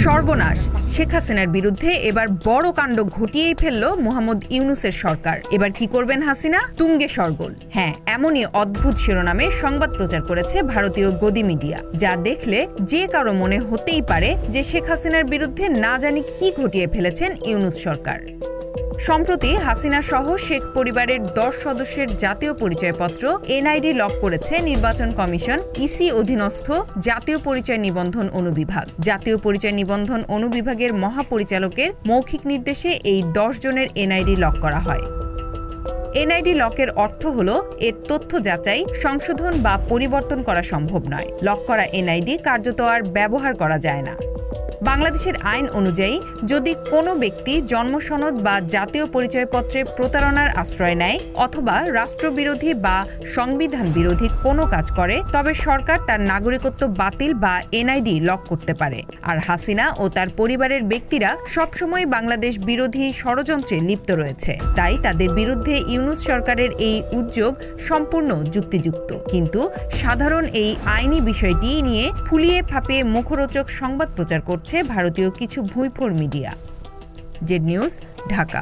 সর্বনাশ, শেখ হাসিনার বিরুদ্ধে এবার বড় কাণ্ড ঘটিয়েই ফেলল মোহাম্মদ ইউনূসের সরকার। এবার কি করবেন হাসিনা? তুঙ্গে সরগোল। হ্যাঁ, এমনই অদ্ভুত শিরোনামে সংবাদ প্রচার করেছে ভারতীয় গদি মিডিয়া, যা দেখলে যে কারো মনে হতেই পারে যে শেখ হাসিনার বিরুদ্ধে না জানি কি ঘটিয়ে ফেলেছেন ইউনূস সরকার। সম্প্রতি হাসিনা সহ শেখ পরিবারের 10 সদস্যের জাতীয় পরিচয়পত্র এনআইডি লক করেছে নির্বাচন কমিশন, ইসি অধীনস্থ জাতীয় পরিচয় নিবন্ধন অনুবিভাগ। জাতীয় পরিচয় নিবন্ধন অনুবিভাগের মহাপরিচালকের মৌখিক নির্দেশে এই 10 জনের এনআইডি লক করা হয়। এনআইডি লকের অর্থ হলো এর তথ্য যাচাই, সংশোধন বা পরিবর্তন করা সম্ভব নয়। লক করা এনআইডি কার্যত আর ব্যবহার করা যায় না। বাংলাদেশের আইন অনুযায়ী যদি কোনো ব্যক্তি জন্মসনদ বা জাতীয় পরিচয়পত্রে প্রতারণার আশ্রয় নেয় অথবা রাষ্ট্রবিরোধী বা সংবিধান বিরোধী কোনো কাজ করে, তবে সরকার তার নাগরিকত্ব বাতিল বা এনআইডি লক করতে পারে। আর হাসিনা ও তার পরিবারের ব্যক্তিরা সবসময় বাংলাদেশ বিরোধী ষড়যন্ত্রে লিপ্ত রয়েছে, তাই তাদের বিরুদ্ধে ইউনূস সরকারের এই উদ্যোগ সম্পূর্ণ যুক্তিযুক্ত। কিন্তু সাধারণ এই আইনি বিষয়টি নিয়ে ফুলিয়ে ফাঁপিয়ে মুখরোচক সংবাদ প্রচার করছে ভারতীয় কিছু ভুঁইফোড় মিডিয়া। Z news, Dhaka.